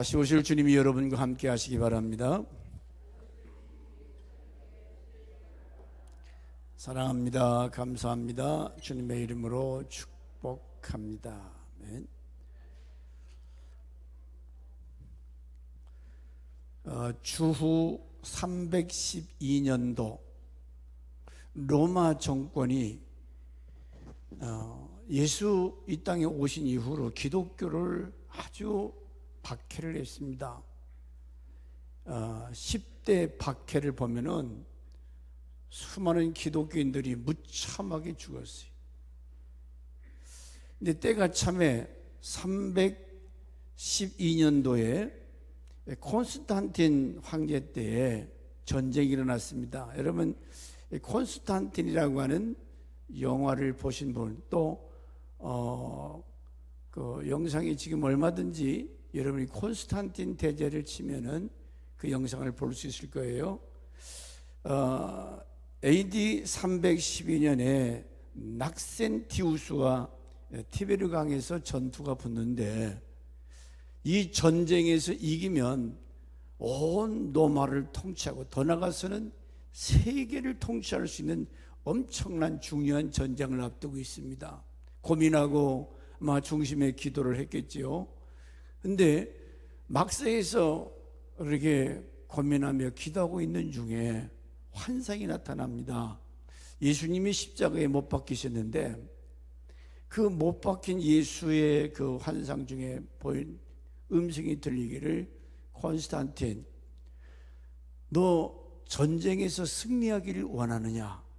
다시 오실 주님이 여러분과 함께 하시기 바랍니다. 사랑합니다. 감사합니다. 주님의 이름으로 축복합니다. 아멘. 주후 312년도 로마 정권이 예수 이 땅에 오신 이후로 기독교를 아주 박해를 했습니다. 10대 박해를 보면은 수많은 기독교인들이 무참하게 죽었어요. 근데 때가 참에 312년도에 콘스탄틴 황제 때에 전쟁이 일어났습니다. 여러분, 콘스탄틴이라고 하는 영화를 보신 분, 또 그 영상이 지금 얼마든지 여러분이 콘스탄틴 대제를 치면은 그 영상을 볼 수 있을 거예요. AD 312년에 낙센티우스와 티베르강에서 전투가 붙는데, 이 전쟁에서 이기면 온 로마를 통치하고 더 나아가서는 세계를 통치할 수 있는 엄청난 중요한 전쟁을 앞두고 있습니다. 고민하고 아마 중심에 기도를 했겠지요. 근데 막사에서 이렇게 고민하며 기도하고 있는 중에 환상이 나타납니다. 예수님이 십자가에 못 박히셨는데 그 못 박힌 예수의 그 환상 중에 보인 음성이 들리기를, 콘스탄틴, 너 전쟁에서 승리하기를 원하느냐?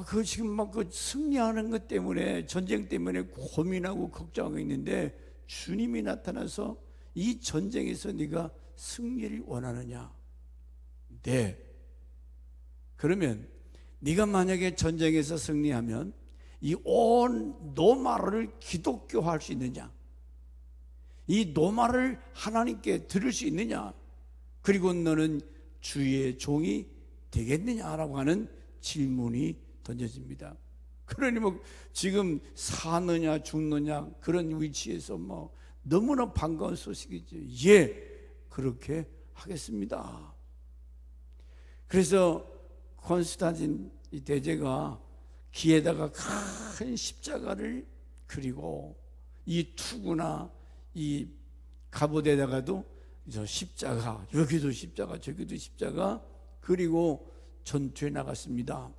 그 지금 막 그 승리하는 것 때문에, 전쟁 때문에 고민하고 걱정하고 있는데 주님이 나타나서 이 전쟁에서 네가 승리를 원하느냐? 네. 그러면 네가 만약에 전쟁에서 승리하면 이 온 로마를 기독교화할 수 있느냐? 이 로마를 하나님께 드릴 수 있느냐? 그리고 너는 주의 종이 되겠느냐라고 하는 질문이 던져집니다. 그러니 뭐 지금 사느냐 죽느냐 그런 위치에서 뭐 너무나 반가운 소식이죠. 예, 그렇게 하겠습니다. 그래서 콘스탄틴 이 대제가 귀에다가 큰 십자가를 그리고 이 투구나 이 갑옷에다가도 저 십자가, 여기도 십자가 저기도 십자가 그리고 전투에 나갔습니다.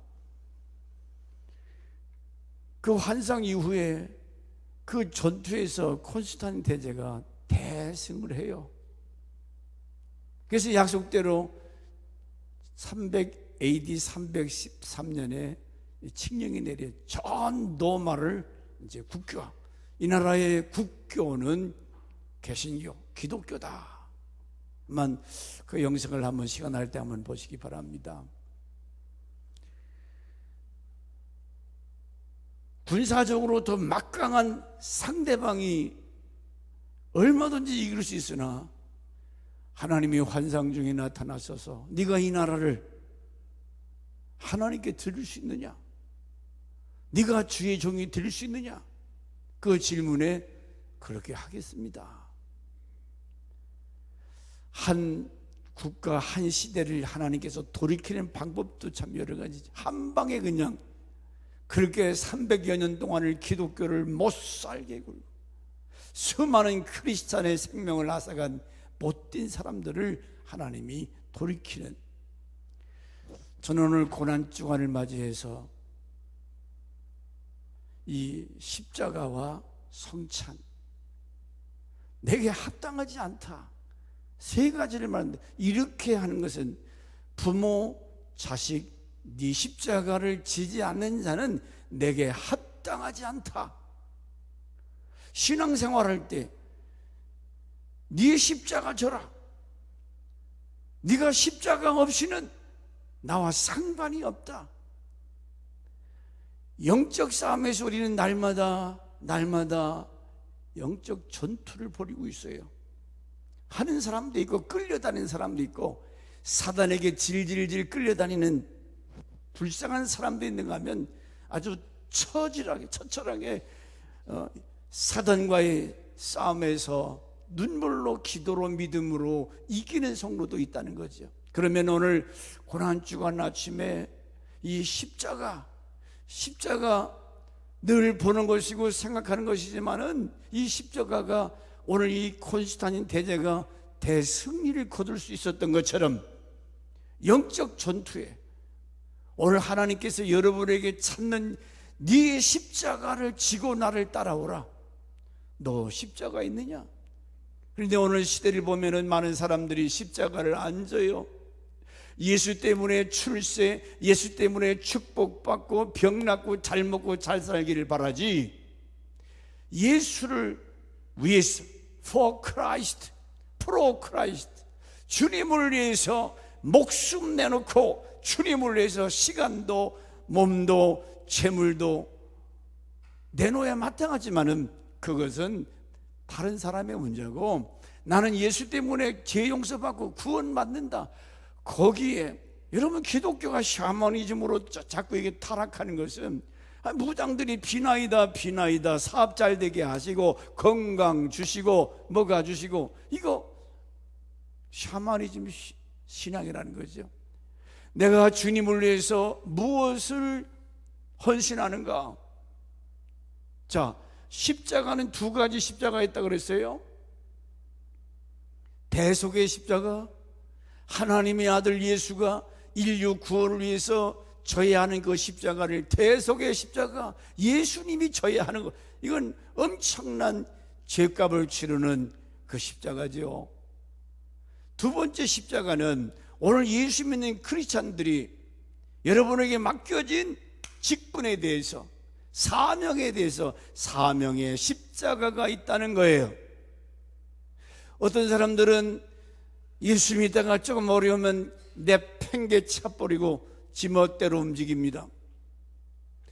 그 환상 이후에 그 전투에서 콘스탄틴 대제가 대승을 해요. 그래서 약속대로 AD 313년에 칙령이 내려 전 로마를 이제 국교화. 이 나라의 국교는 개신교, 기독교다만 그 영상을 한번 시간 날 때 한번 보시기 바랍니다. 군사적으로 더 막강한 상대방이 얼마든지 이길 수 있으나 하나님이 환상 중에 나타나셔서 네가 이 나라를 하나님께 드릴 수 있느냐? 네가 주의 종이 될 수 있느냐? 그 질문에 그렇게 하겠습니다. 한 국가, 한 시대를 하나님께서 돌이키는 방법도 참 여러 가지죠. 한 방에 그냥 그렇게 300여 년 동안을 기독교를 못 살게 굴고 수많은 크리스찬의 생명을 앗아간 못된 사람들을 하나님이 돌이키는, 저는 오늘 고난주간을 맞이해서 이 십자가와 성찬, 내게 합당하지 않다, 세 가지를 말하는데, 이렇게 하는 것은 부모, 자식, 네 십자가를 지지 않는 자는 내게 합당하지 않다. 신앙생활할 때 네 십자가 져라. 네가 십자가 없이는 나와 상관이 없다. 영적 싸움에서 우리는 날마다 영적 전투를 벌이고 있어요. 하는 사람도 있고 끌려다니는 사람도 있고 사단에게 질질질 끌려다니는 불쌍한 사람도 있는가 하면 아주 처절하게 사단과의 싸움에서 눈물로, 기도로, 믿음으로 이기는 성도도 있다는 거죠. 그러면 오늘 고난주간 아침에 이 십자가 늘 보는 것이고 생각하는 것이지만은 이 십자가가 오늘 이 콘스탄틴 대제가 대승리를 거둘 수 있었던 것처럼 영적 전투에 오늘 하나님께서 여러분에게 찾는 네 십자가를 지고 나를 따라오라. 너 십자가 있느냐? 그런데 오늘 시대를 보면은 많은 사람들이 십자가를 안 져요. 예수 때문에 출세, 예수 때문에 축복받고 병 낫고 잘 먹고 잘 살기를 바라지, 예수를 위해서 for Christ, pro Christ, 주님을 위해서 목숨 내놓고 주님을 위해서 시간도 몸도 재물도 내놓아야 마땅하지만은 그것은 다른 사람의 문제고, 나는 예수 때문에 죄 용서받고 구원받는다, 거기에 여러분 기독교가 샤머니즘으로 자꾸 이게 타락하는 것은 무당들이 비나이다 사업 잘 되게 하시고 건강 주시고 뭐가 주시고, 이거 샤머니즘 신앙이라는 거죠. 내가 주님을 위해서 무엇을 헌신하는가? 자, 십자가는 두 가지 십자가 있다고 그랬어요. 대속의 십자가, 하나님의 아들 예수가 인류 구원을 위해서 져야 하는 그 십자가를, 대속의 십자가, 예수님이 져야 하는 것, 이건 엄청난 죄값을 치르는 그 십자가죠. 두 번째 십자가는 오늘 예수 믿는 크리스찬들이 여러분에게 맡겨진 직분에 대해서, 사명에 대해서, 사명의 십자가가 있다는 거예요. 어떤 사람들은 예수 믿다가 조금 어려우면 내팽개 차버리고 지멋대로 움직입니다.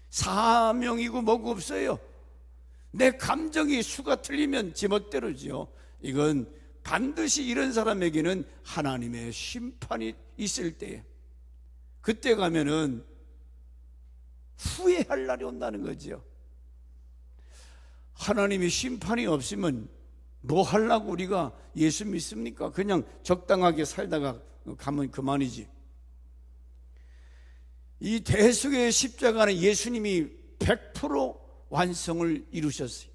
사명이고 뭐고 없어요. 내 감정이 수가 틀리면 지멋대로죠. 이건 반드시 이런 사람에게는 하나님의 심판이 있을 때에, 그때 가면은 후회할 날이 온다는 거죠. 하나님이 심판이 없으면 뭐 하려고 우리가 예수 믿습니까? 그냥 적당하게 살다가 가면 그만이지. 이 대속의 십자가는 예수님이 100% 완성을 이루셨어요.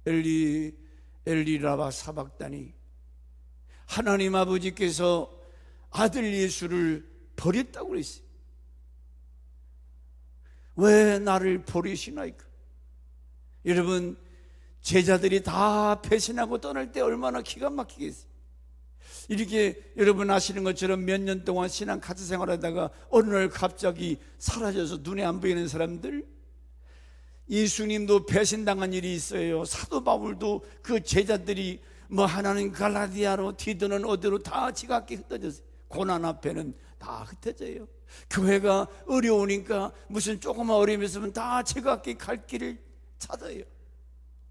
엘리 라바 사박다니, 하나님 아버지께서 아들 예수를 버렸다고 그랬어요. 왜 나를 버리시나이까? 여러분, 제자들이 다 배신하고 떠날 때 얼마나 기가 막히겠어요. 이렇게 여러분 아시는 것처럼 몇 년 동안 신앙 같이 생활하다가 어느 날 갑자기 사라져서 눈에 안 보이는 사람들, 예수님도 배신당한 일이 있어요. 사도 바울도 그 제자들이 뭐 하나는 갈라디아로, 디도는 어디로 다 지각기 흩어졌어요. 고난 앞에는 다 흩어져요. 교회가 어려우니까 무슨 조그만 어려움이 있으면 다 지각기 갈 길을 찾아요.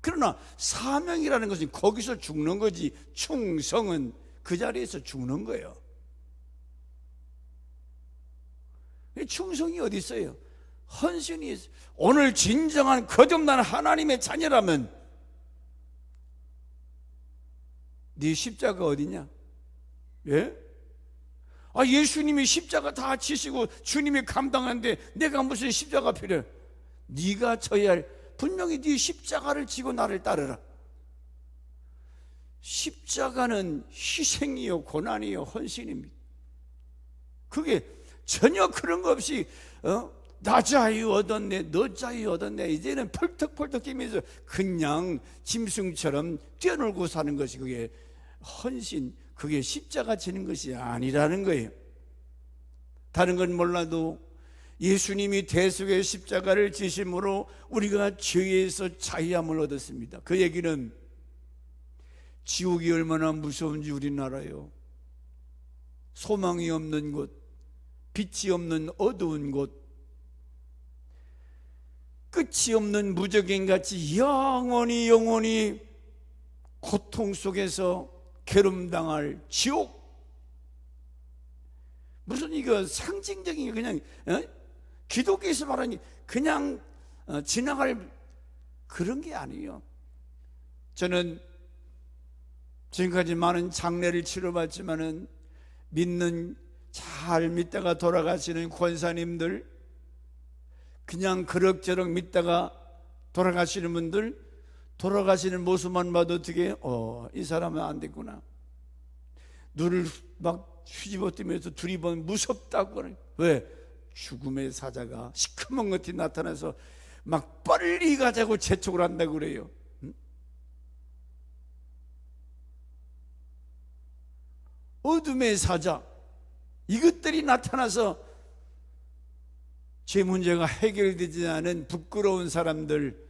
그러나 사명이라는 것은 거기서 죽는 거지, 충성은 그 자리에서 죽는 거예요. 충성이 어디 있어요? 헌신이 있어요. 오늘 진정한 거듭난 하나님의 자녀라면 네 십자가 어디냐? 예? 예수님이 십자가 다 지시고 주님이 감당하는데 내가 무슨 십자가 필요해? 네가 져야 할, 분명히 네 십자가를 지고 나를 따르라. 십자가는 희생이요 고난이요 헌신입니다. 그게 전혀 그런 거 없이 나 자유 얻었네, 너 자유 얻었네, 이제는 펄떡펄떡 뛰면서 그냥 짐승처럼 뛰어놀고 사는 것이 그게 헌신, 그게 십자가 지는 것이 아니라는 거예요. 다른 건 몰라도 예수님이 대속의 십자가를 지심으로 우리가 죄에서 자유함을 얻었습니다. 그 얘기는 지옥이 얼마나 무서운지 우리는 알아요. 소망이 없는 곳, 빛이 없는 어두운 곳, 끝이 없는 무적행같이 영원히 고통 속에서 괴롭당할 지옥. 무슨 이거 상징적인, 그냥 기독교에서 말하니 그냥 지나갈 그런 게 아니에요. 저는 지금까지 많은 장례를 치러봤지만은 잘 믿다가 돌아가시는 권사님들, 그냥 그럭저럭 믿다가 돌아가시는 분들, 돌아가시는 모습만 봐도 어떻게 이 사람은 안 됐구나. 눈을 막 휘집어뜨면서 둘이 보면 무섭다고. 왜? 죽음의 사자가 시커먼 것이 나타나서 막 빨리 가자고 재촉을 한다고 그래요. 어둠의 사자, 이것들이 나타나서 제 문제가 해결되지 않은 부끄러운 사람들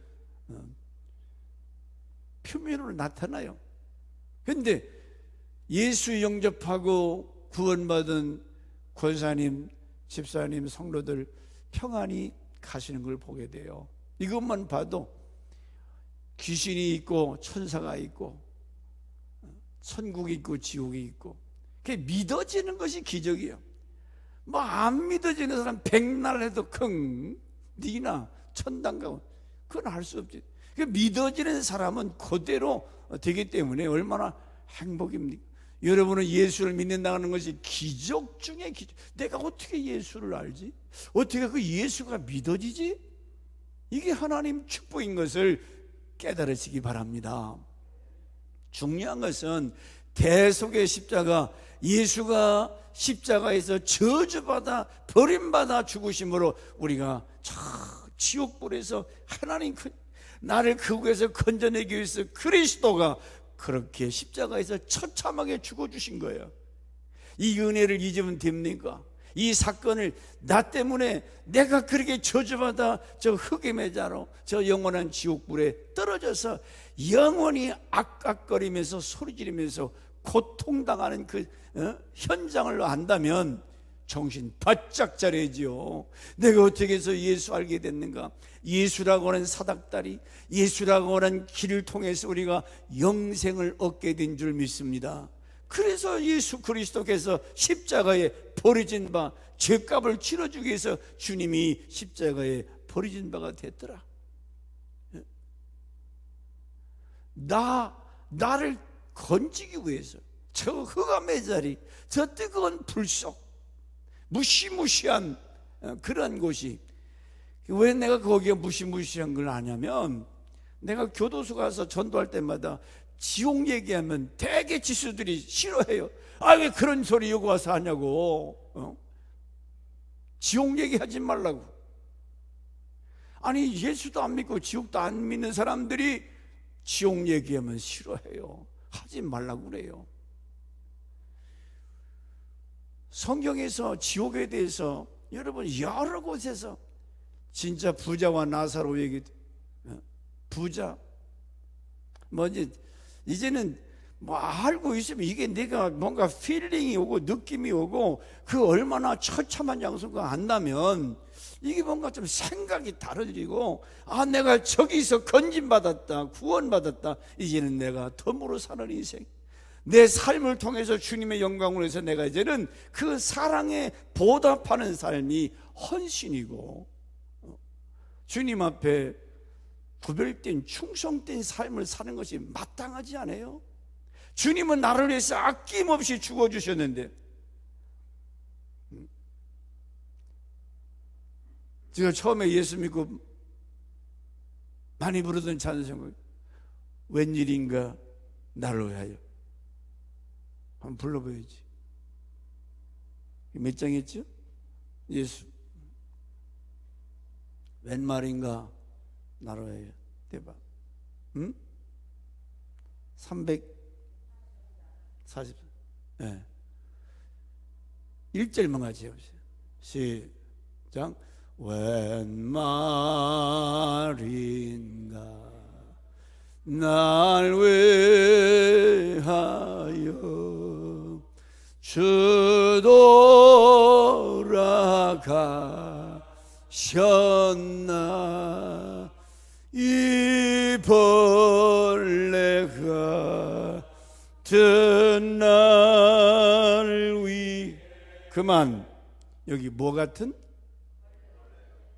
표면으로 나타나요. 그런데 예수 영접하고 구원받은 권사님, 집사님, 성도들 평안히 가시는 걸 보게 돼요. 이것만 봐도 귀신이 있고 천사가 있고 천국이 있고 지옥이 있고, 그게 믿어지는 것이 기적이에요. 뭐 안 믿어지는 사람 백날 해도 니나 천당 가고 그건 할 수 없지. 믿어지는 사람은 그대로 되기 때문에 얼마나 행복입니까? 여러분은 예수를 믿는다는 것이 기적 중에 기적. 내가 어떻게 예수를 알지? 어떻게 그 예수가 믿어지지? 이게 하나님 축복인 것을 깨달으시기 바랍니다. 중요한 것은 대속의 십자가, 예수가 십자가에서 저주받아 버림받아 죽으심으로 우리가 지옥불에서 하나님 나를 그곳에서 건져내기 위해서 그리스도가 그렇게 십자가에서 처참하게 죽어주신 거예요. 이 은혜를 잊으면 됩니까? 이 사건을 나 때문에 내가 그렇게 저주받아 저 흙의 매자로 저 영원한 지옥불에 떨어져서 영원히 악악거리면서 소리지르면서 고통당하는 그 현장을 안다면 정신 바짝 차려야지요. 내가 어떻게 해서 예수 알게 됐는가? 예수라고 하는 사닥다리, 예수라고 하는 길을 통해서 우리가 영생을 얻게 된 줄 믿습니다. 그래서 예수 그리스도께서 십자가에 버려진 바, 죄값을 치러주기 위해서 주님이 십자가에 버려진 바가 됐더라. 나를 건지기 위해서 저 흑암의 자리, 저 뜨거운 불 속, 무시무시한 그런 곳이, 왜 내가 거기에 무시무시한 걸 아냐면, 내가 교도소 가서 전도할 때마다 지옥 얘기하면 대개 지수들이 싫어해요. 왜 그런 소리 여기 와서 하냐고. 지옥 얘기하지 말라고. 아니 예수도 안 믿고 지옥도 안 믿는 사람들이 지옥 얘기하면 싫어해요. 하지 말라고 그래요. 성경에서 지옥에 대해서 여러분 여러 곳에서 진짜 부자와 나사로 얘기, 부자 이제는 뭐 알고 있으면 이게 내가 뭔가 필링이 오고 느낌이 오고 그 얼마나 처참한 장소가 안다면 이게 뭔가 좀 생각이 달라지고, 내가 저기서 건진받았다, 구원받았다, 이제는 내가 덤으로 사는 인생, 내 삶을 통해서 주님의 영광을 위해서 내가 이제는 그 사랑에 보답하는 삶이 헌신이고, 주님 앞에 구별된 충성된 삶을 사는 것이 마땅하지 않아요? 주님은 나를 위해서 아낌없이 죽어주셨는데, 제가 처음에 예수 믿고 많이 부르던 찬송을 웬일인가 나를 위하여 한번 불러봐야지. 몇 장 했죠? 예수 웬 말인가 나를 위하여. 대박. 340. 네. 1절만 같이 해보세요. 시작. 웬 말인가 날 위하여 주 돌아가셨나, 이 벌레가 같은 날 위. 그만. 여기 뭐 같은?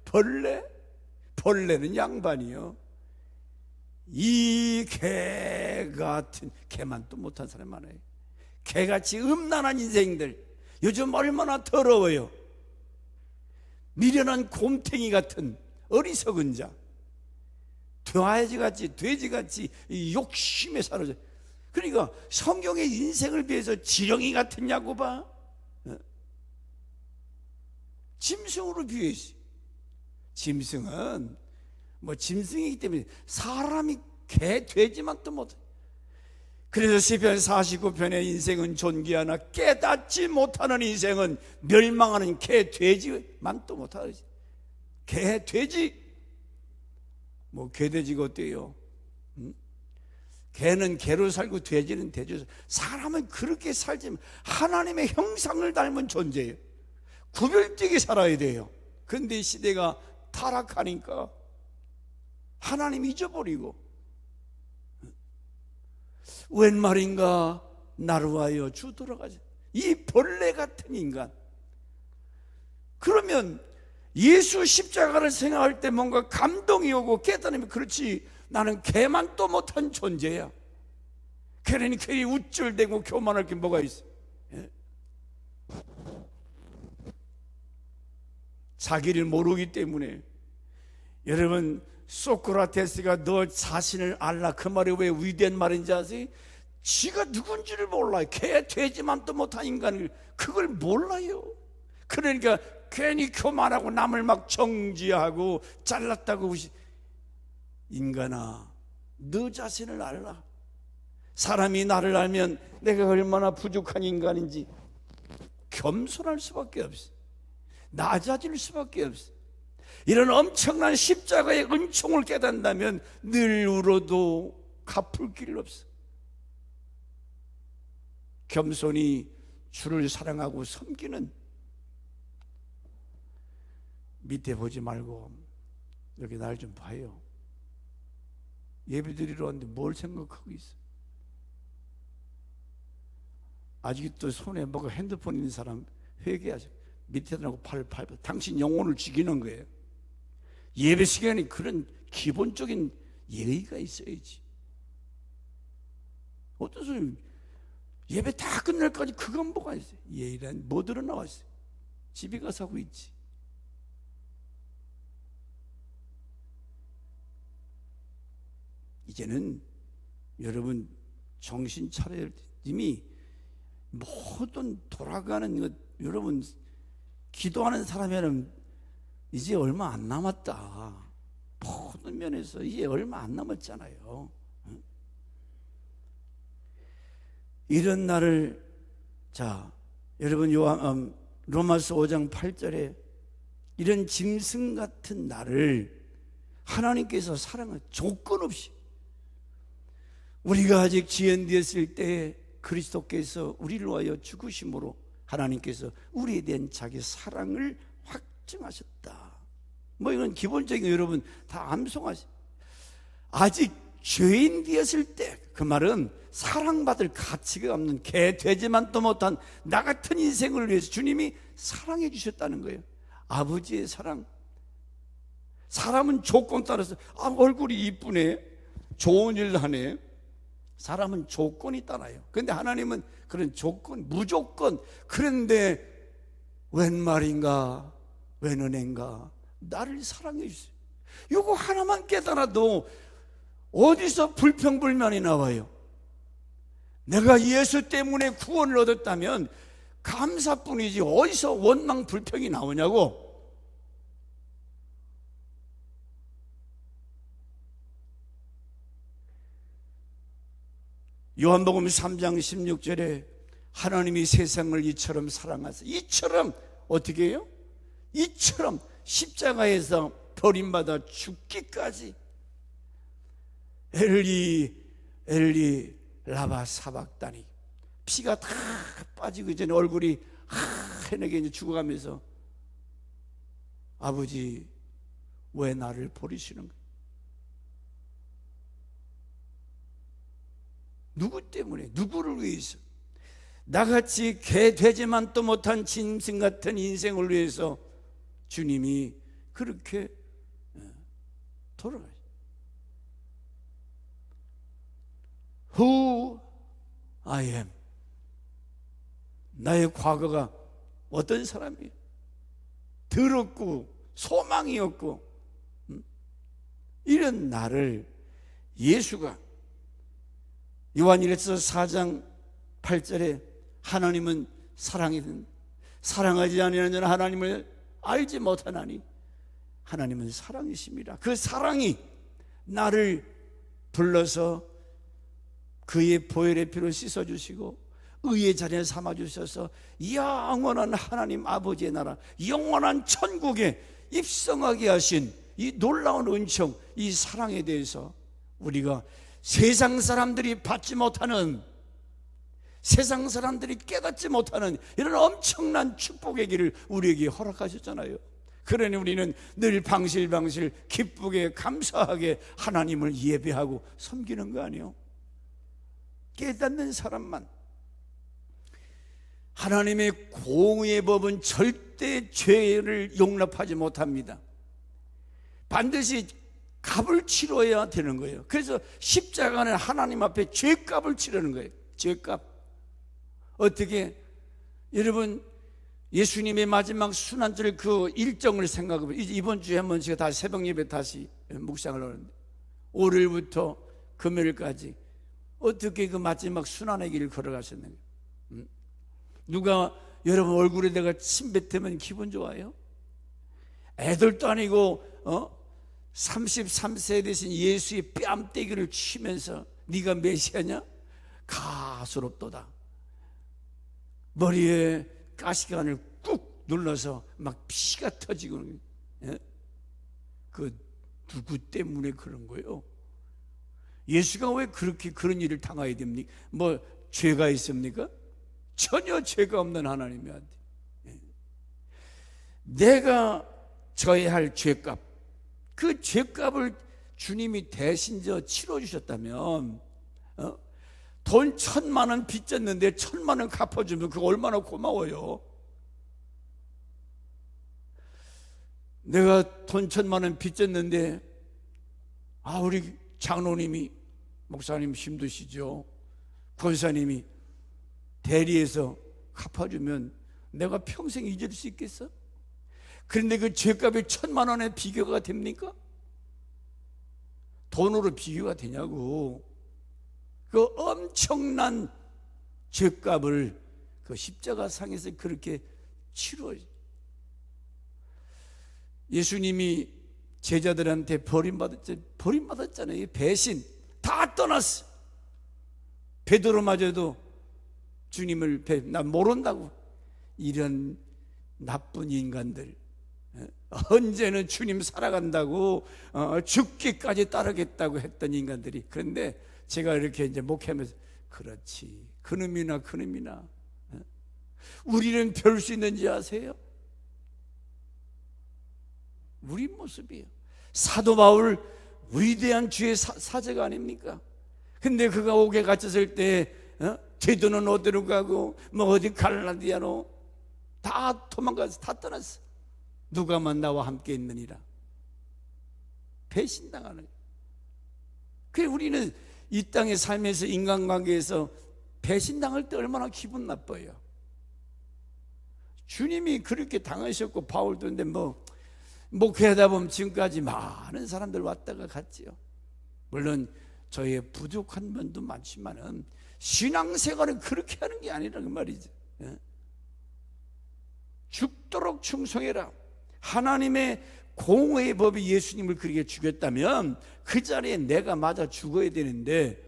벌레? 벌레는 양반이요. 이 개 같은, 개만 또 못한 사람 많아요. 개같이 음란한 인생들, 요즘 얼마나 더러워요. 미련한 곰탱이 같은 어리석은 자, 돼지같이 욕심에 사로잡혀. 그러니까 성경의 인생을 비해서 지렁이 같으냐고 봐. 짐승으로 비유했어요. 짐승은 짐승이기 때문에 사람이 개, 돼지만도 못해. 그래서 시편 49편의 인생은 존귀하나 깨닫지 못하는 인생은 멸망하는 개, 돼지만도 못하지. 개, 돼지, 개, 돼지가 어때요? 개는 개로 살고 돼지는 돼지로 살고. 사람은 그렇게 살지만 하나님의 형상을 닮은 존재예요. 구별되게 살아야 돼요. 그런데 시대가 타락하니까 하나님 잊어버리고, 웬 말인가 나를 위하여 주 돌아가자, 이 벌레 같은 인간. 그러면 예수 십자가를 생각할 때 뭔가 감동이 오고 깨달으면, 그렇지, 나는 개만 또 못한 존재야. 그러니 괜히 우쭐대고 교만할 게 뭐가 있어. 자기를 모르기 때문에. 여러분, 소크라테스가 너 자신을 알라, 그 말이 왜 위대한 말인지 아세요? 지가 누군지를 몰라요. 개, 돼지만 또 못한 인간을 그걸 몰라요. 그러니까 괜히 교만하고 남을 막 정지하고 잘났다고. 인간아, 너 자신을 알라. 사람이 나를 알면 내가 얼마나 부족한 인간인지 겸손할 수밖에 없어. 낮아질 수밖에 없어. 이런 엄청난 십자가의 은총을 깨닫는다면 늘 울어도 갚을 길 없어. 겸손히 주를 사랑하고 섬기는, 밑에 보지 말고 여기 날 좀 봐요. 예배드리러 왔는데 뭘 생각하고 있어? 아직도 손에 뭐가 핸드폰 있는 사람 회개하죠. 밑에다 놓고 팔. 당신 영혼을 죽이는 거예요. 예배 시간에 그런 기본적인 예의가 있어야지. 어떤 사람이 예배 다 끝날까지 그건 뭐가 있어요? 예의란 뭐 드러나와 있어요? 집에 가서 하고 있지. 이제는 여러분 정신 차려야 돼. 이미 모든 돌아가는 것, 여러분 기도하는 사람에는 이제 얼마 안 남았다. 모든 면에서 이제 얼마 안 남았잖아요. 이런 날을, 자, 여러분 로마서 5장 8절에 이런 짐승 같은 나를 하나님께서 사랑을 조건 없이, 우리가 아직 지연되었을 때 그리스도께서 우리를 위하여 죽으심으로 하나님께서 우리에 대한 자기 사랑을 확증하셨다. 이건 기본적인, 여러분 다 암송하시. 아직 죄인 되었을 때, 그 말은 사랑받을 가치가 없는 개, 돼지만 또 못한 나 같은 인생을 위해서 주님이 사랑해 주셨다는 거예요. 아버지의 사랑. 사람은 조건 따라서, 얼굴이 이쁘네, 좋은 일 하네. 사람은 조건이 따라요. 그런데 하나님은 그런 조건, 무조건. 그런데 웬 말인가, 웬 은혜인가, 나를 사랑해 주세요. 이거 하나만 깨달아도 어디서 불평불만이 나와요? 내가 예수 때문에 구원을 얻었다면 감사뿐이지 어디서 원망 불평이 나오냐고. 요한복음 3장 16절에 하나님이 세상을 이처럼 사랑하사, 이처럼 어떻게 해요? 이처럼 십자가에서 버림받아 죽기까지. 엘리 엘리 라바 사박다니, 피가 다 빠지고 이제 얼굴이 하얗게 이제 죽어가면서, 아버지 왜 나를 버리시는 거예요? 누구 때문에, 누구를 위해서? 나같이 개, 돼지만 또 못한 짐승 같은 인생을 위해서 주님이 그렇게 돌아가요. Who I am. 나의 과거가 어떤 사람이에요? 더럽고 소망이 없고 이런 나를 예수가 요한일서 4장 8절에 하나님은 사랑이든 사랑하지 아니하는 자는 하나님을 알지 못하나니 하나님은 사랑이십니다. 그 사랑이 나를 불러서 그의 보혈의 피로 씻어주시고 의의 자리에 삼아주셔서 영원한 하나님 아버지의 나라, 영원한 천국에 입성하게 하신 이 놀라운 은총, 이 사랑에 대해서 우리가 세상 사람들이 받지 못하는, 세상 사람들이 깨닫지 못하는 이런 엄청난 축복의 길을 우리에게 허락하셨잖아요. 그러니 우리는 늘 방실방실 기쁘게 감사하게 하나님을 예배하고 섬기는 거 아니에요? 깨닫는 사람만. 하나님의 공의의 법은 절대 죄를 용납하지 못합니다. 반드시 값을 치러야 되는 거예요. 그래서 십자가는 하나님 앞에 죄값을 치르는 거예요. 죄값. 어떻게? 여러분, 예수님의 마지막 순환절 그 일정을 생각해보면, 이번 주에 한번 제가 다시 새벽 예배 다시 묵상을 하는데, 월요일부터 금요일까지 어떻게 그 마지막 순환의 길을 걸어가셨는가? 누가 여러분 얼굴에 내가 침 뱉으면 기분 좋아요? 애들도 아니고 33세 되신 예수의 뺨때기를 치면서 네가 메시아냐? 가소롭도다. 머리에 가시관을 꾹 눌러서 막 피가 터지고, 그 누구 때문에 그런 거예요? 예수가 왜 그렇게 그런 일을 당해야 됩니까? 뭐 죄가 있습니까? 전혀 죄가 없는 하나님이 안 돼. 내가 져야 할 죄값, 그 죄값을 주님이 대신 치러주셨다면, 돈 1,000만 원 빚졌는데 1,000만 원 갚아주면 그거 얼마나 고마워요. 내가 돈 1,000만 원 빚졌는데 우리 장로님이, 목사님 힘드시죠? 권사님이 대리해서 갚아주면 내가 평생 잊을 수 있겠어? 그런데 그 죄값이 1,000만 원에 비교가 됩니까? 돈으로 비교가 되냐고. 그 엄청난 죄값을 그 십자가상에서 그렇게 치러요. 예수님이 제자들한테 버림받았잖아요. 배신 다 떠났어. 베드로마저도 주님을 나 모른다고. 이런 나쁜 인간들, 언제는 주님 살아간다고 죽기까지 따르겠다고 했던 인간들이. 그런데 제가 이렇게 이제 목회하면서, 그렇지, 그놈이나 우리는 별 수 있는지 아세요? 우리 모습이에요. 사도 바울 위대한 주의 사제가 아닙니까? 근데 그가 옥에 갇혔을 때 제도는 어디로 가고 뭐 어디 갈라디아로 다 도망가서 다 떠났어. 누가만 나와 함께 있느니라. 배신당하는 거예요. 그래서 우리는 이 땅의 삶에서, 인간관계에서 배신당할 때 얼마나 기분 나빠요. 주님이 그렇게 당하셨고 바울도. 근데 목회하다 보면 지금까지 많은 사람들 왔다가 갔지요. 물론 저의 부족한 면도 많지만은 신앙생활은 그렇게 하는 게 아니라 그 말이죠. 죽도록 충성해라. 하나님의 공의의 법이 예수님을 그렇게 죽였다면 그 자리에 내가 맞아 죽어야 되는데,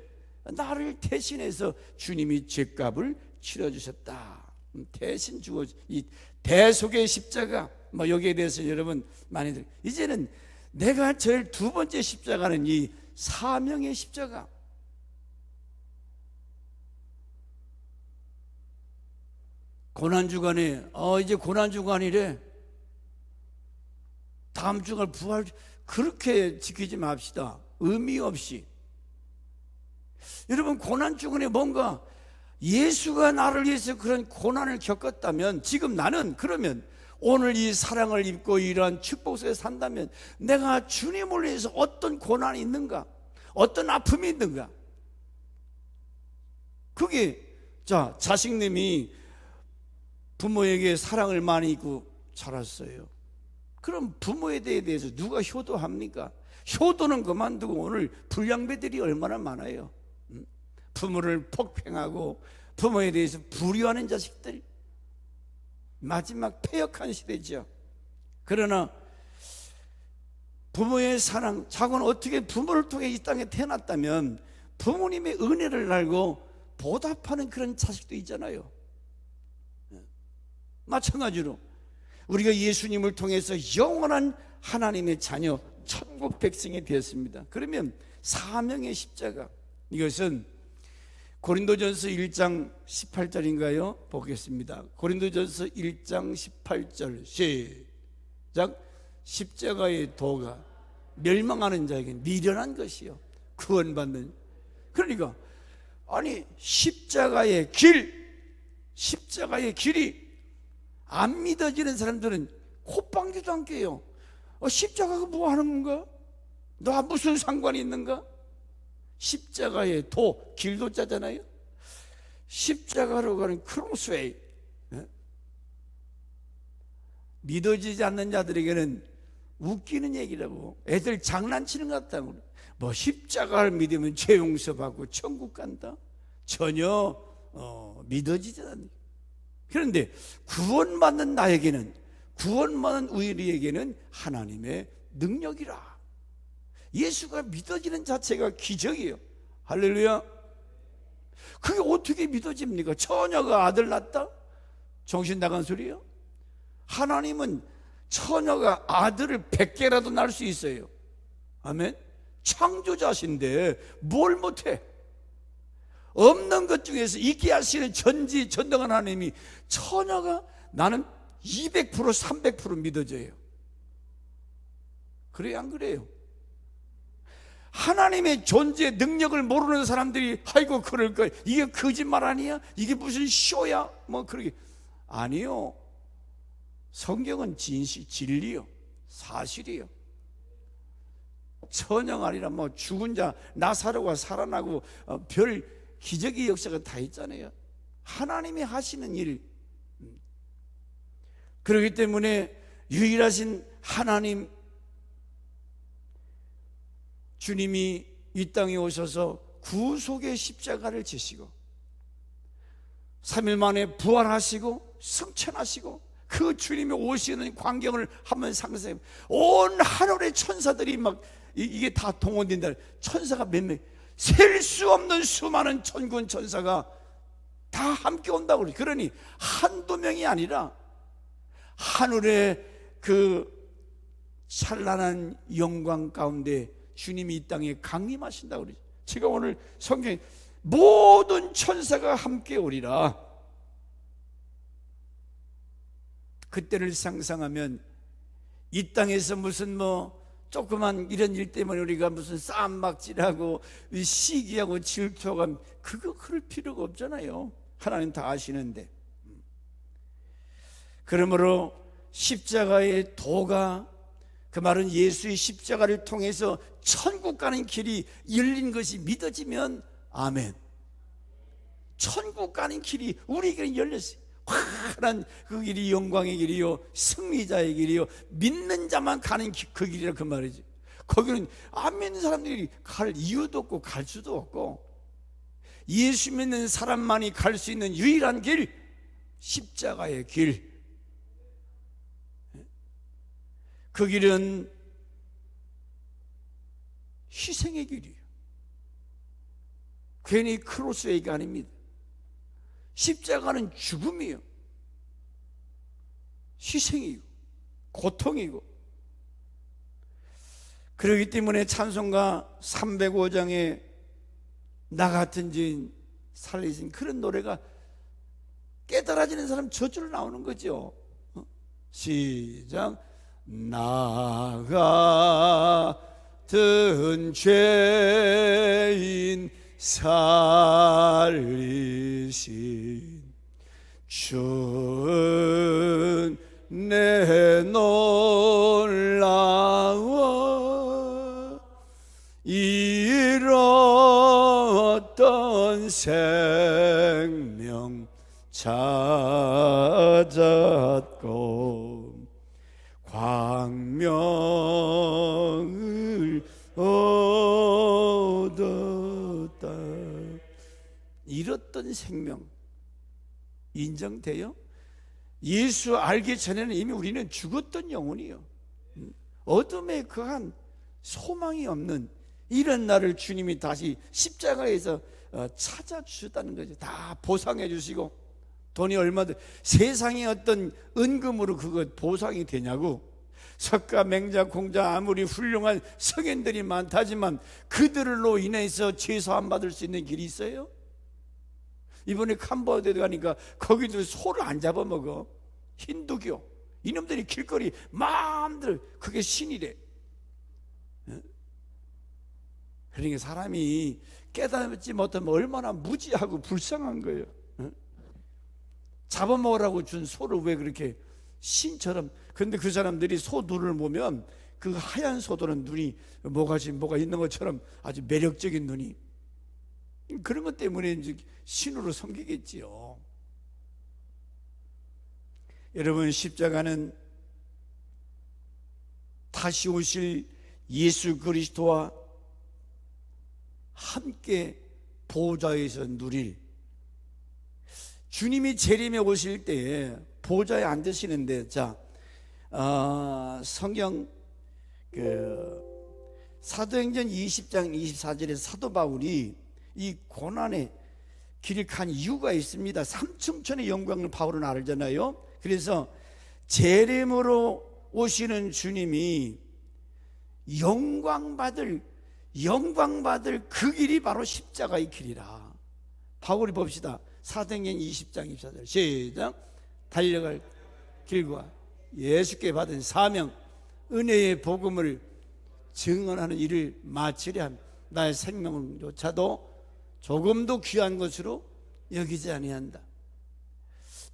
나를 대신해서 주님이 죄값을 치러주셨다. 대신 죽어. 이 대속의 십자가, 여기에 대해서 여러분 많이들, 이제는 내가 제일 두 번째 십자가는 이 사명의 십자가. 고난주간에 이제 고난주간이래. 다음 주간 부활, 그렇게 지키지 맙시다. 의미 없이. 여러분, 고난주간에 뭔가 예수가 나를 위해서 그런 고난을 겪었다면, 지금 나는 그러면 오늘 이 사랑을 입고 이러한 축복 속에 산다면 내가 주님을 위해서 어떤 고난이 있는가, 어떤 아픔이 있는가, 그게 자식님이 부모에게 사랑을 많이 입고 자랐어요. 그럼 부모에 대해서 누가 효도합니까? 효도는 그만두고 오늘 불량배들이 얼마나 많아요. 부모를 폭행하고 부모에 대해서 불효하는 자식들, 마지막 폐역한 시대죠. 그러나 부모의 사랑, 자고는 어떻게 부모를 통해 이 땅에 태어났다면 부모님의 은혜를 알고 보답하는 그런 자식도 있잖아요. 마찬가지로 우리가 예수님을 통해서 영원한 하나님의 자녀, 천국 백성이 되었습니다. 그러면 사명의 십자가, 이것은 고린도전서 1장 18절인가요? 보겠습니다. 고린도전서 1장 18절 시작. 십자가의 도가 멸망하는 자에게 미련한 것이요 구원받는. 그러니까 아니 십자가의 길이 안 믿어지는 사람들은 콧방귀도 안 껴요. 십자가가 뭐 하는 건가? 나 무슨 상관이 있는가? 십자가의 도, 길도 짜잖아요. 십자가로 가는 크로스웨이. 믿어지지 않는 자들에게는 웃기는 얘기라고. 애들 장난치는 것 같다고. 뭐 십자가를 믿으면 죄 용서받고 천국 간다? 전혀 믿어지지 않는. 그런데 구원받는 나에게는, 구원받는 우리에게는 하나님의 능력이라. 예수가 믿어지는 자체가 기적이에요. 할렐루야. 그게 어떻게 믿어집니까? 처녀가 아들 낳았다? 정신 나간 소리예요? 하나님은 처녀가 아들을 100개라도 낳을 수 있어요. 아멘. 창조자신데 뭘 못해? 없는 것 중에서 있게 하시는 전지전능한 하나님이 처녀가 나는 200% 300% 믿어져요. 그래요 안 그래요? 하나님의 존재 능력을 모르는 사람들이 아이고 그럴 거야, 이게 거짓말 아니야? 이게 무슨 쇼야? 뭐 그러게. 아니요, 성경은 진리요, 사실이요. 처녀가 아니라 뭐 죽은 자 나사로가 살아나고 별 기적의 역사가 다 있잖아요. 하나님이 하시는 일. 그렇기 때문에 유일하신 하나님 주님이 이 땅에 오셔서 구속의 십자가를 지시고 3일 만에 부활하시고 승천하시고, 그 주님이 오시는 광경을 한번 상상해. 온 하늘의 천사들이 막 이게 다 동원된다. 천사가 몇 명, 셀 수 없는 수많은 천군 천사가 다 함께 온다고 그래. 그러니 한두 명이 아니라 하늘의 그 찬란한 영광 가운데 주님이 이 땅에 강림하신다고 그러죠. 제가 오늘 성경에 모든 천사가 함께 오리라. 그때를 상상하면 이 땅에서 무슨 뭐 조그만 이런 일 때문에 우리가 무슨 싸움막질하고 시기하고 질투하고 그거 그럴 필요가 없잖아요. 하나님 다 아시는데. 그러므로 십자가의 도가, 그 말은 예수의 십자가를 통해서 천국 가는 길이 열린 것이 믿어지면 아멘. 천국 가는 길이 우리에게 열렸어요. 환한 그 길이 영광의 길이요, 승리자의 길이요, 믿는 자만 가는 그 길이라 그 말이지. 거기는 안 믿는 사람들이 갈 이유도 없고 갈 수도 없고, 예수 믿는 사람만이 갈 수 있는 유일한 길, 십자가의 길. 그 길은 희생의 길이에요. 괜히 크로스웨이가 아닙니다. 십자가는 죽음이에요. 희생이고 고통이고. 그렇기 때문에 찬송가 305장에 나 같은 죄인 살리신 그런 노래가 깨달아지는 사람 저절로 나오는 거죠. 시작. 나 같은 죄인 살리신 주는 내 놀라워 잃었던 새 생명 찾았고 광명을 얻었다. 잃었던 생명 인정돼요? 예수 알기 전에는 이미 우리는 죽었던 영혼이요, 어둠에 거한 소망이 없는 이런 나를 주님이 다시 십자가에서 찾아주셨다는 거죠. 다 보상해 주시고, 돈이 얼마든 세상의 어떤 은금으로 그거 보상이 되냐고. 석가 맹자 공자 아무리 훌륭한 성인들이 많다지만 그들로 인해서 죄사함 받을 수 있는 길이 있어요? 이번에 캄보디아에 가니까 거기도 소를 안 잡아먹어. 힌두교 이놈들이 길거리 마음대로, 그게 신이래. 그러니까 사람이 깨닫지 못하면 얼마나 무지하고 불쌍한 거예요. 잡아먹으라고 준 소를 왜 그렇게 신처럼. 그런데 그 사람들이 소 눈을 보면 그 하얀 소들은 눈이 뭐가 있는 것처럼 아주 매력적인 눈이, 그런 것 때문에 이제 신으로 섬기겠지요. 여러분, 십자가는 다시 오실 예수 그리스도와 함께 보좌에서 누릴, 주님이 재림에 오실 때에 보좌에 앉으시는데, 자, 성경 사도행전 20장 24절에 사도 바울이 이 고난의 길을 간 이유가 있습니다. 삼층천의 영광을 바울은 알잖아요. 그래서 재림으로 오시는 주님이 영광받을 그 길이 바로 십자가의 길이라. 바울이 봅시다. 사도행전 20장 24절 시작. 달려갈 길과 예수께 받은 사명, 은혜의 복음을 증언하는 일을 마치려 함. 나의 생명조차도 조금도 귀한 것으로 여기지 아니한다.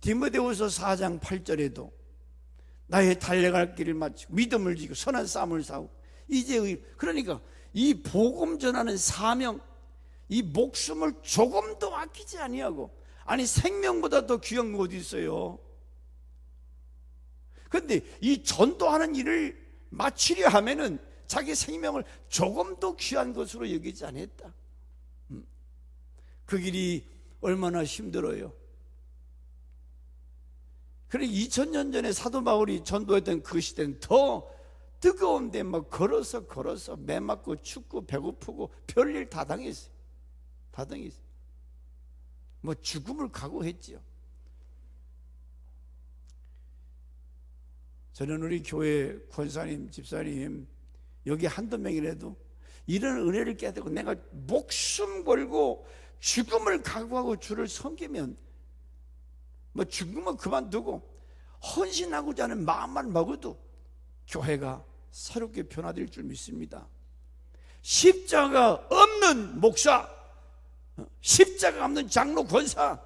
디모데후서 4장 8절에도 나의 달려갈 길을 마치고 믿음을 지고 선한 싸움을 싸우고 이제 그러니까 이 복음 전하는 사명, 이 목숨을 조금도 아끼지 아니하고, 아니 생명보다 더 귀한 거 어디 있어요? 그런데 이 전도하는 일을 마치려 하면은 자기 생명을 조금도 귀한 것으로 여기지 않았다. 그 길이 얼마나 힘들어요. 그래 2000년 전에 사도 바울이 전도했던 그 시대는 더 뜨거운데 막 걸어서 매 맞고 춥고 배고프고 별일 다 당했어요. 뭐 죽음을 각오했지요. 저는 우리 교회 권사님, 집사님 여기 한두 명이라도 이런 은혜를 깨닫고 내가 목숨 걸고 죽음을 각오하고 주를 섬기면, 뭐 죽음은 그만두고 헌신하고자 하는 마음만 먹어도 교회가 새롭게 변화될 줄 믿습니다. 십자가 없는 목사, 십자가 없는 장로, 권사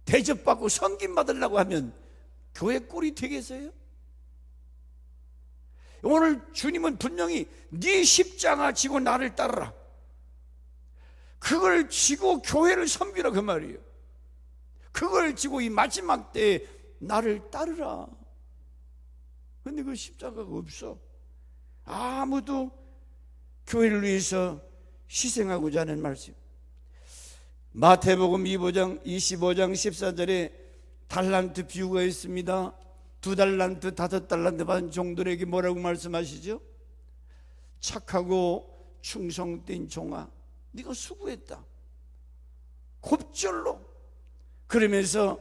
대접받고 섬김받으려고 하면 교회 꼴이 되겠어요? 오늘 주님은 분명히 네 십자가 지고 나를 따르라, 그걸 지고 교회를 섬기라 그 말이에요. 그걸 지고 이 마지막 때에 나를 따르라. 근데 그 십자가가 없어. 아무도 교회를 위해서 희생하고자 하는 말씀. 마태복음 25장 14절에 달란트 비유가 있습니다. 2달란트 5달란트 받은 종들에게 뭐라고 말씀하시죠? 착하고 충성된 종아, 네가 수고했다, 곱절로. 그러면서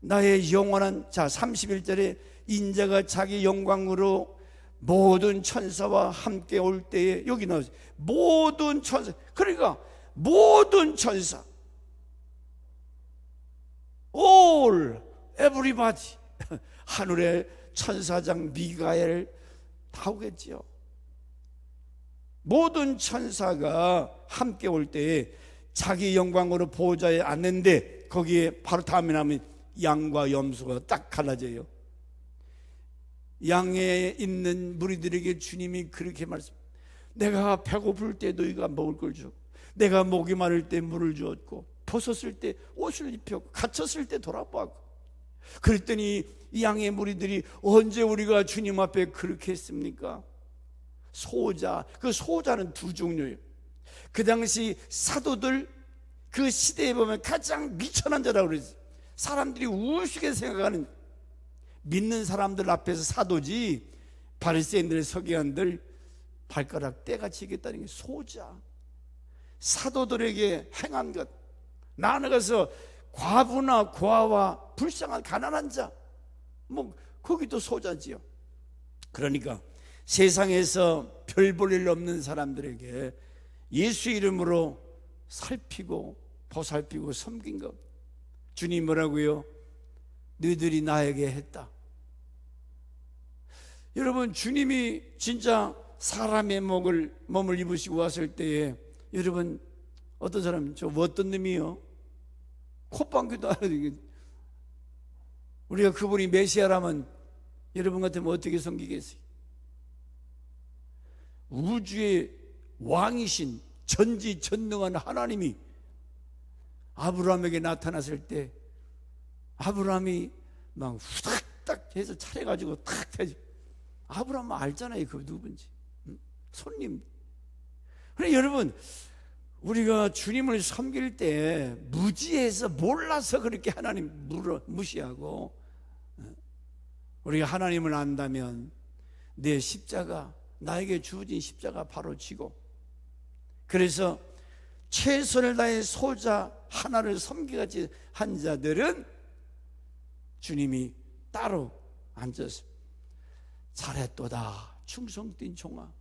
나의 영원한, 자 31절에 인자가 자기 영광으로 모든 천사와 함께 올 때에, 여기 나오죠. 모든 천사, 그러니까 모든 천사, all, everybody, 하늘의 천사장 미가엘 다 오겠지요. 모든 천사가 함께 올 때에 자기 영광으로 보좌에 앉는데, 거기에 바로 다음에 나오면 양과 염소가 딱 갈라져요. 양에 있는 무리들에게 주님이 그렇게 말씀, 내가 배고플 때 너희가 먹을 걸 주고, 내가 목이 마를 때 물을 주었고 벗었을 때 옷을 입혔고 갇혔을 때 돌아보았고. 그랬더니 이 양의 무리들이 언제 우리가 주님 앞에 그렇게 했습니까? 소자, 그 소자는 두 종류예요. 그 당시 사도들, 그 시대에 보면 가장 미천한 자라고 그러지. 사람들이 우습게 생각하는, 믿는 사람들 앞에서 사도지 바리새인들, 서기관들 발가락 떼같이 하겠다는 게 소자. 사도들에게 행한 것, 나아가서 과부나 고아와 불쌍한 가난한 자, 거기도 소자지요. 그러니까 세상에서 별 볼 일 없는 사람들에게 예수 이름으로 살피고 보살피고 섬긴 것. 주님 뭐라고요? 너희들이 나에게 했다. 여러분, 주님이 진짜 사람의 몸을 입으시고 왔을 때에 여러분, 어떤 사람, 저 어떤 놈이요? 콧방귀도 안 하는, 우리가 그분이 메시아라면 여러분 같으면 어떻게 섬기겠어요? 우주의 왕이신 전지전능한 하나님이 아브라함에게 나타났을 때 아브라함이 막 후닥닥 해서 차려가지고 탁 해지. 아브라함은 알잖아요, 그 누군지. 손님. 그래, 여러분, 우리가 주님을 섬길 때 무지해서 몰라서 그렇게 하나님 무시하고, 우리가 하나님을 안다면 내 십자가, 나에게 주어진 십자가 바로 지고, 그래서 최선을 다해 소자 하나를 섬기같이 한 자들은 주님이 따로 앉아서 잘했도다 충성 뛴 종아.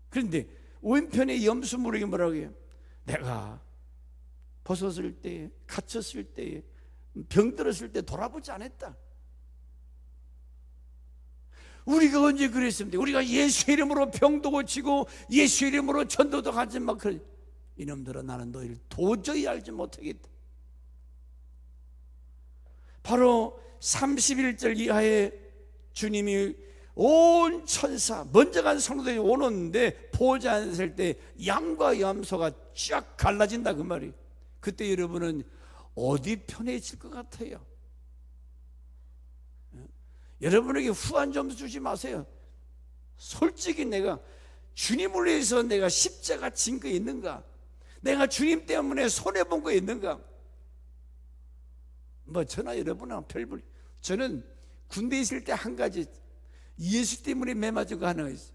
그런데 왼편에 염소물에게 뭐라고 해요? 내가 벗었을 때에, 갇혔을 때에, 병들었을 때 돌아보지 않았다. 우리가 언제 그랬습니까? 우리가 예수 이름으로 병도 고치고 예수 이름으로 전도도 하지 막 그래. 이놈들아, 나는 너희를 도저히 알지 못하겠다. 바로 31절 이하에 주님이 온 천사, 먼저 간 성도들이 오는데 보지 않았을 때 양과 염소가 쫙 갈라진다, 그 말이. 그때 여러분은 어디 편에 있을 것 같아요? 여러분에게 후한 점 주지 마세요. 솔직히 내가 주님을 위해서 내가 십자가 진 거 있는가? 내가 주님 때문에 손해본 거 있는가? 저나 여러분은 별볼. 저는 군대에 있을 때 한 가지 예수 때문에 매 맞은 거 하나 있어요.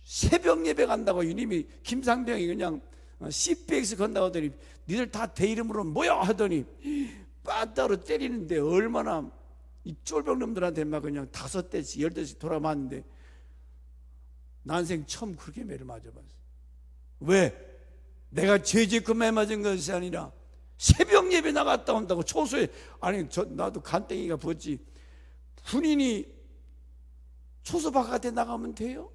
새벽 예배 간다고 유님이 김상병이 그냥 CPX 건다고 하더니 니들 다 대 이름으로 모여 하더니 빠따로 때리는데 얼마나 이 쫄병놈들한테 막 그냥 5대씩 10대씩 돌아맞는데 난생 처음 그렇게 매를 맞아봤어. 왜? 내가 죄짓고 매 맞은 것이 아니라 새벽 예배 나갔다 온다고 초소에, 아니 나도 간땡이가 부었지. 군인이 초소 바깥에 나가면 돼요?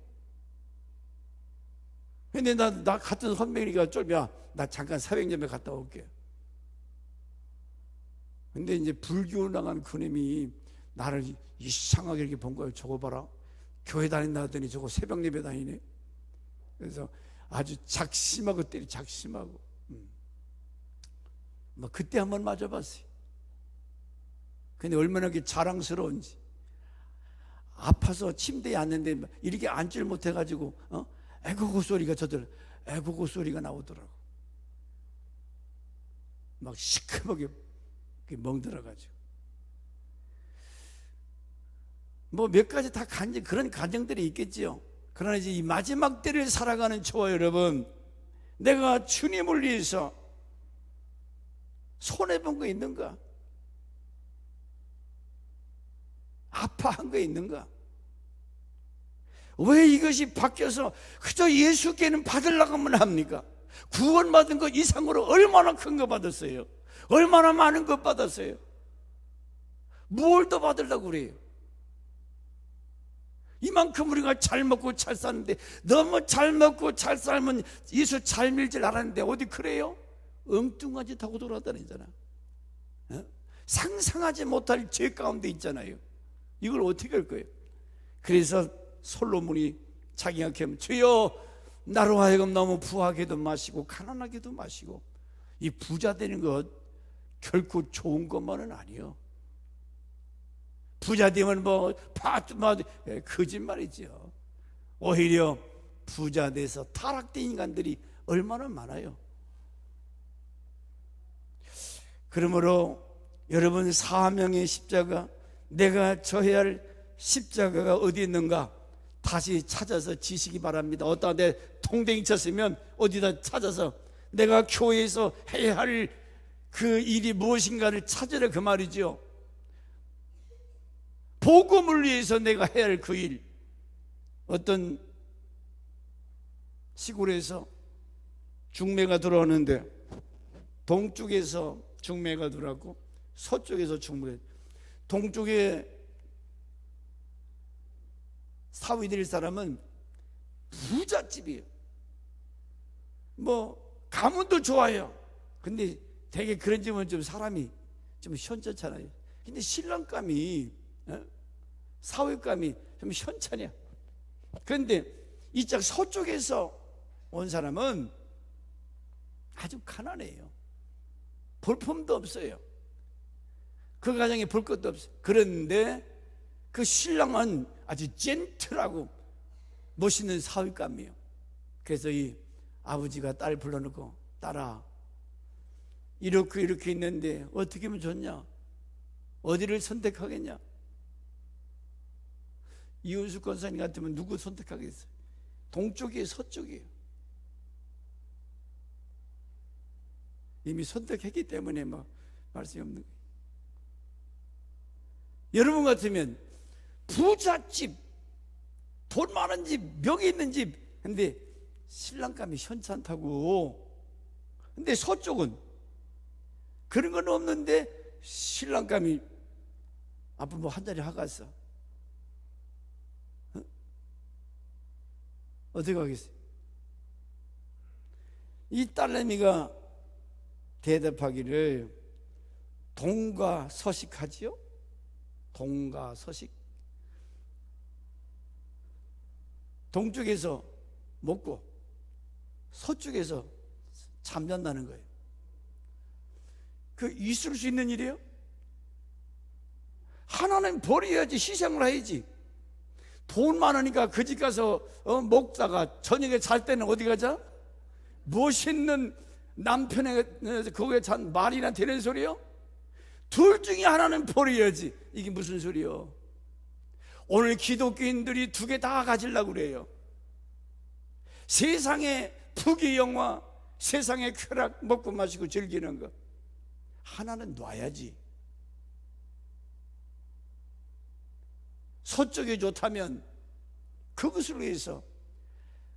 근데 나 같은 선배니까 쫄면 나 잠깐 새벽 예배 갔다 올게. 근데 이제 불교 나간 그놈이 나를 이상하게 이렇게 본 거예요. 저거 봐라, 교회 다닌다 하더니 저거 새벽 예배 다니네. 그래서 아주 작심하고 때리, 작심하고. 그때 한번 맞아봤어요. 근데 얼마나 그게 자랑스러운지. 아파서 침대에 앉는데 이렇게 앉질 못해가지고 애고고 소리가 애고고 소리가 나오더라고. 막 시커멓게 멍들어가지고. 몇 가지 다 그런 가정들이 있겠지요. 그러나 이제 이 마지막 때를 살아가는 저와 여러분, 내가 주님을 위해서 손해본 거 있는가? 아파한 거 있는가? 왜 이것이 바뀌어서 그저 예수께는 받으려고만 합니까? 구원받은 것 이상으로 얼마나 큰 거 받았어요? 얼마나 많은 것 받았어요? 뭘 더 받으려고 그래요? 이만큼 우리가 잘 먹고 잘 사는데, 너무 잘 먹고 잘 살면 예수 잘 밀질 알았는데 어디 그래요? 엉뚱한 짓 하고 돌아다니잖아. 상상하지 못할 죄 가운데 있잖아요. 이걸 어떻게 할 거예요? 그래서 솔로몬이 자기가 하면 주여 나로 하여금 너무 부하게도 마시고 가난하게도 마시고, 이 부자 되는 것 결코 좋은 것만은 아니요. 부자 되면 뭐 파트마도 거짓말이죠. 오히려 부자 돼서 타락된 인간들이 얼마나 많아요. 그러므로 여러분, 사명의 십자가, 내가 져야 할 십자가가 어디 있는가 다시 찾아서 지시기 바랍니다. 어디다 내 동댕이 쳤으면 어디다 찾아서 내가 교회에서 해야 할 그 일이 무엇인가를 찾으라, 그 말이죠. 복음을 위해서 내가 해야 할 그 일. 어떤 시골에서 중매가 들어오는데 동쪽에서 중매가 들어왔고 서쪽에서 중매가, 동쪽에 사위 될 사람은 부잣집이에요. 뭐 가문도 좋아요. 근데 되게 그런 집은 좀 사람이 좀 현찮잖아요. 근데 신랑감이, 사위감이 좀 현찮아요. 그런데 이쪽 서쪽에서 온 사람은 아주 가난해요. 볼품도 없어요. 그 가정에 볼 것도 없어요. 그런데 그 신랑은 아주 젠틀하고 멋있는 사위감이에요. 그래서 이 아버지가 딸 불러놓고, 딸아, 이렇게 있는데 어떻게 하면 좋냐? 어디를 선택하겠냐? 이윤숙 권사님 같으면 누구 선택하겠어요? 동쪽이에요, 서쪽이에요? 이미 선택했기 때문에 뭐 말씀이 없는 거예요. 여러분 같으면 부잣집, 돈 많은 집, 명예 있는 집, 근데 신랑감이 현찮다고. 근데 서쪽은 그런 건 없는데 신랑감이 앞으로 뭐 한 자리 하갔어. 어떻게 하겠어요? 이 딸내미가 대답하기를 동과 서식하지요? 동과 서식. 동쪽에서 먹고 서쪽에서 잠잔다는 거예요. 그 있을 수 있는 일이에요? 하나는 버려야지, 희생을 해야지. 돈 많으니까 그 집 가서 먹다가 저녁에 잘 때는 어디 가자? 멋있는 남편에 거기에 잔 말이나 되는 소리요? 둘 중에 하나는 버려야지. 이게 무슨 소리요? 오늘 기독교인들이 두 개 다 가지려고 그래요. 세상의 부귀영화, 세상의 쾌락, 먹고 마시고 즐기는 것, 하나는 놔야지. 서쪽이 좋다면 그것을 위해서,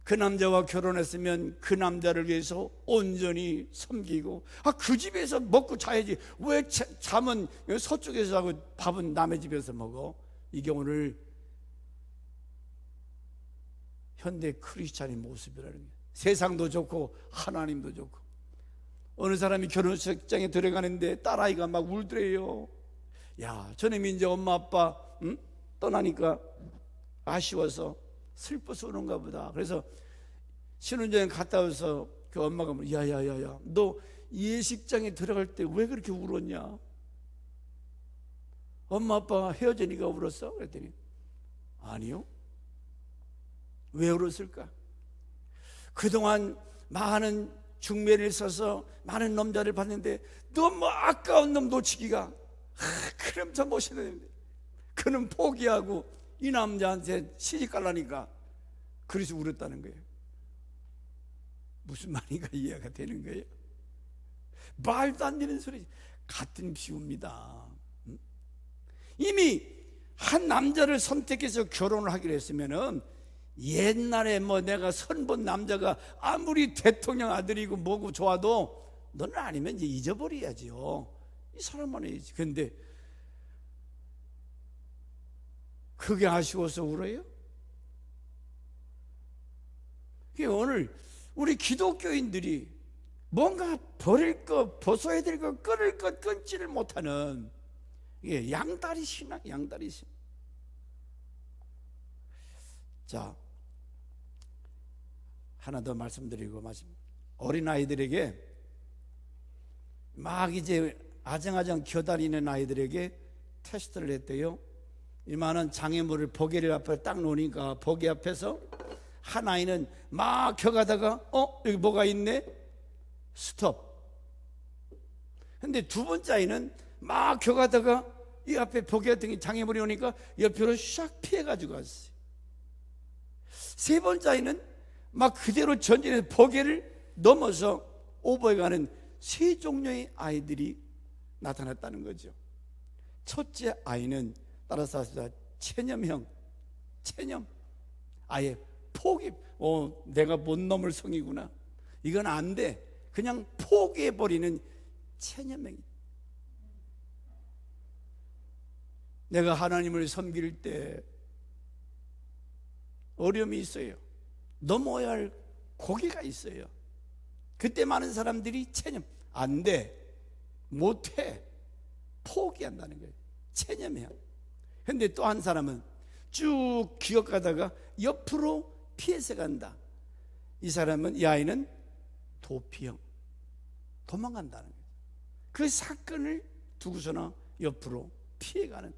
그 남자와 결혼했으면 그 남자를 위해서 온전히 섬기고, 그 집에서 먹고 자야지. 왜 잠은 서쪽에서 하고 밥은 남의 집에서 먹어? 이게 오늘 현대 크리스찬의 모습이라는 거예요. 세상도 좋고 하나님도 좋고. 어느 사람이 결혼식장에 들어가는데 딸아이가 막 울더래요. 야, 저놈이 이제 엄마 아빠 떠나니까 아쉬워서 슬퍼서 오는가 보다. 그래서 신혼여행 갔다 와서 그 엄마가 야야야야, 너 예식장에 들어갈 때 왜 그렇게 울었냐? 엄마 아빠 헤어지니까 울었어? 그랬더니 아니요. 왜 울었을까? 그동안 많은 중매를 써서 많은 남자를 봤는데 너무 아까운 놈 놓치기가, 그럼 저 멋있는데 그는 포기하고 이 남자한테 시집 가려니까 그래서 울었다는 거예요. 무슨 말인가 이해가 되는 거예요? 말도 안 되는 소리. 같은 비유입니다. 이미 한 남자를 선택해서 결혼을 하기로 했으면은, 옛날에 뭐 내가 선본 남자가 아무리 대통령 아들이고 뭐고 좋아도 너는 아니면 이제 잊어버려야지요. 이 사람만 해야지. 근데 그게 아쉬워서 울어요? 오늘 우리 기독교인들이 뭔가 버릴 것, 벗어야 될 것, 끊을 것 끊지를 못하는, 이게 양다리 신앙, 양다리 신앙. 자, 하나 더 말씀드리고 마십니다. 어린아이들에게 막 이제 아정아정 기어다니는 아이들에게 테스트를 했대요. 이만한 장애물을 보게를 앞에 딱 놓으니까 보게 앞에서 한 아이는 막 겨가다가 여기 뭐가 있네? 스톱. 근데 두 번째 아이는 막 겨가다가 이 앞에 보게 같은 게 장애물이 오니까 옆으로 샥 피해가지고 갔어요. 세 번째 아이는 막 그대로 전진해서 보게를 넘어서 오버해가는 세 종류의 아이들이 나타났다는 거죠. 첫째 아이는 따라서 하시다 체념형, 체념. 아예 포기. 내가 못 넘을 성이구나. 이건 안 돼. 그냥 포기해버리는 체념형. 내가 하나님을 섬길 때 어려움이 있어요. 넘어야 할 고개가 있어요. 그때 많은 사람들이 체념. 안 돼. 못해. 포기한다는 거예요. 체념해요. 근데 또 한 사람은 쭉 기어가다가 옆으로 피해서 간다. 이 사람은, 이 아이는 도피형. 도망간다는 거예요. 그 사건을 두고서나 옆으로 피해가는.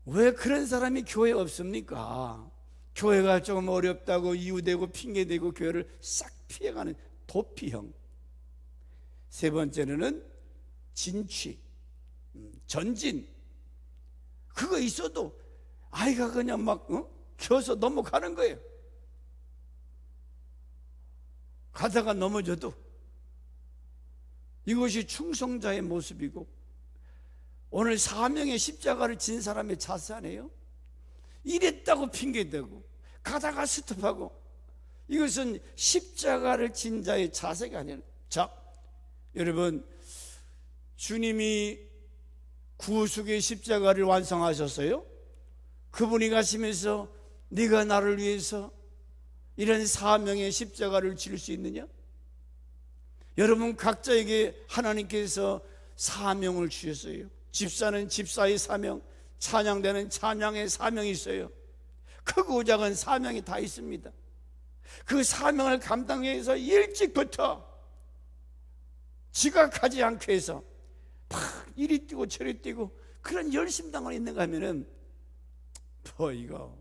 왜 그런 사람이 교회에 없습니까? 교회가 조금 어렵다고 이유대고 핑계대고 교회를 싹 피해가는 도피형. 세 번째는 진취, 전진. 그거 있어도 아이가 그냥 막 겨서 넘어가는 거예요. 가다가 넘어져도. 이것이 충성자의 모습이고, 오늘 사명의 십자가를 진 사람의 자세 아니에요? 이랬다고 핑계대고 가다가 스톱하고. 이것은 십자가를 진 자의 자세가 아니에요. 자, 여러분, 주님이 구속의 십자가를 완성하셨어요. 그분이 가시면서 네가 나를 위해서 이런 사명의 십자가를 질 수 있느냐? 여러분 각자에게 하나님께서 사명을 주셨어요. 집사는 집사의 사명, 찬양대는 찬양의 사명이 있어요. 크고 작은 사명이 다 있습니다. 그 사명을 감당하기 위해서 일찍부터 지각하지 않게 해서 막 이리 뛰고 저리 뛰고 그런 열심당을 있는가 하면은 이거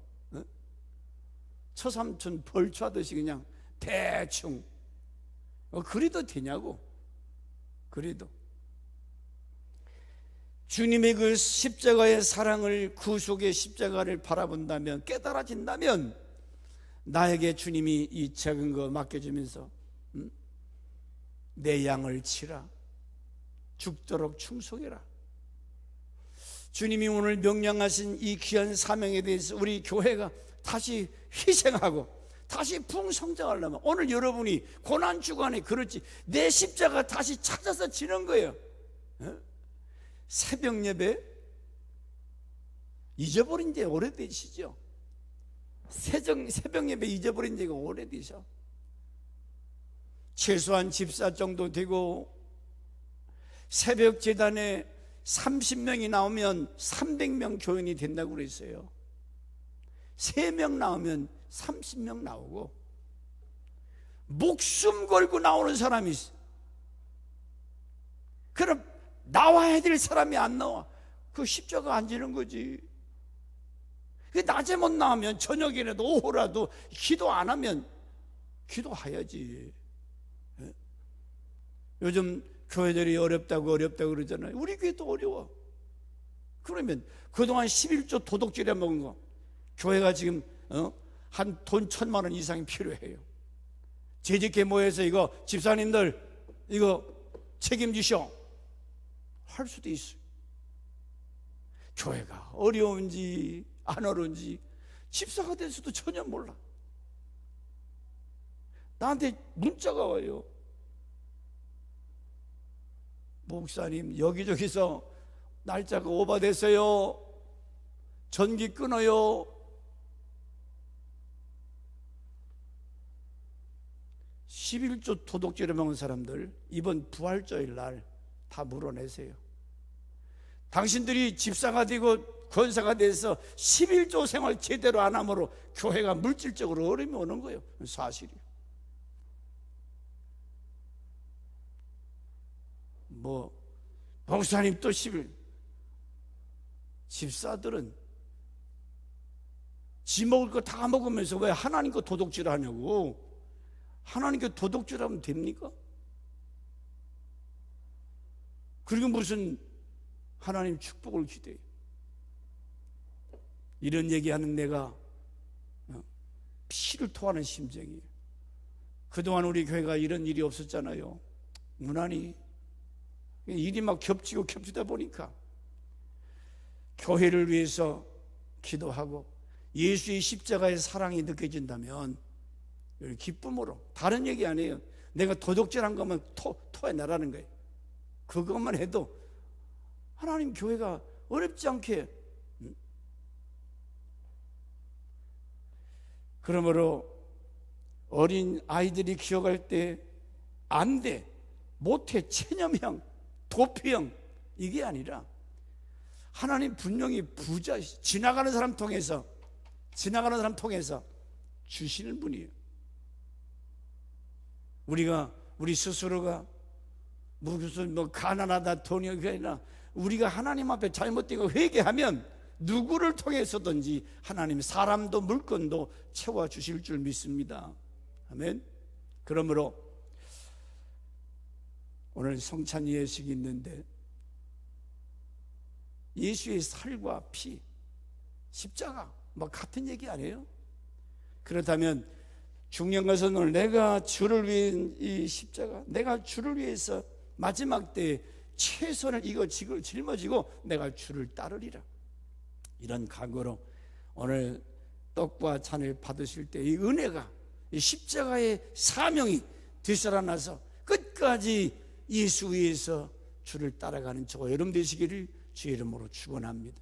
처삼촌 벌초하듯이 그냥 대충 그래도 되냐고. 그래도 주님의 그 십자가의 사랑을, 구속의 십자가를 바라본다면, 깨달아진다면 나에게 주님이 이 작은 거 맡겨주면서 내 양을 치라, 죽도록 충성해라. 주님이 오늘 명령하신 이 귀한 사명에 대해서 우리 교회가 다시 희생하고 다시 풍성장하려면, 오늘 여러분이 고난주간에 그렇지 내 십자가 다시 찾아서 지는 거예요. 새벽 예배 잊어버린 지 오래되시죠? 새벽 예배 잊어버린 지가 오래되셔. 최소한 집사 정도 되고 새벽 제단에 30명이 나오면 300명 교인이 된다고 그랬어요. 3명 나오면 30명 나오고, 목숨 걸고 나오는 사람이 있어. 그럼 나와야 될 사람이 안 나와. 그 십자가 안 지는 거지. 낮에 못 나오면 저녁이라도 오후라도 기도 안 하면 기도해야지. 요즘 교회들이 어렵다고 그러잖아요. 우리 교회도 어려워. 그러면 그동안 11조 도둑질해 먹은 거, 교회가 지금 한 돈 1,000만 원 이상이 필요해요. 재직회 모여서 이거 집사님들 이거 책임지셔 할 수도 있어요. 교회가 어려운지 안 어려운지 집사가 돼서도 전혀 몰라. 나한테 문자가 와요. 목사님, 여기저기서 날짜가 오버됐어요. 전기 끊어요. (11조) 도둑질을 먹은 사람들 이번 부활절일 날 다 물어내세요. 당신들이 집사가 되고 권사가 돼서 11조 생활 제대로 안 함으로 교회가 물질적으로 어려움이 오는 거예요. 사실이에요. 목사님 또 11, 집사들은 지 먹을 거 다 먹으면서 왜 하나님 거 도둑질 하냐고. 하나님께 도둑질하면 됩니까? 그리고 무슨 하나님 축복을 기대해. 이런 얘기하는 내가 피를 토하는 심정이에요. 그동안 우리 교회가 이런 일이 없었잖아요. 무난히 일이 막 겹치고 겹치다 보니까 교회를 위해서 기도하고 예수의 십자가의 사랑이 느껴진다면 기쁨으로, 다른 얘기 아니에요. 내가 도둑질한 거면 토해내라는 거예요. 그것만 해도 하나님 교회가 어렵지 않게. 그러므로 어린 아이들이 기억할 때 안 돼, 못해, 체념형, 도피형 이게 아니라 하나님 분명히 부자, 지나가는 사람 통해서 주시는 분이에요. 우리 스스로가 무슨 가난하다, 돈이 아니라 우리가 하나님 앞에 잘못되고 회개하면 누구를 통해서든지 하나님 사람도 물건도 채워주실 줄 믿습니다. 아멘. 그러므로 오늘 성찬 예식이 있는데 예수의 살과 피, 십자가 같은 얘기 아니에요? 그렇다면 중요한 것은 오늘 내가 주를 위한 이 십자가, 내가 주를 위해서 마지막 때에 최선을 짊어지고 내가 주를 따르리라, 이런 각오로 오늘 떡과 잔을 받으실 때 이 은혜가, 이 십자가의 사명이 되살아나서 끝까지 예수 위에서 주를 따라가는 저와 여러분 되시기를 주의 이름으로 축원합니다.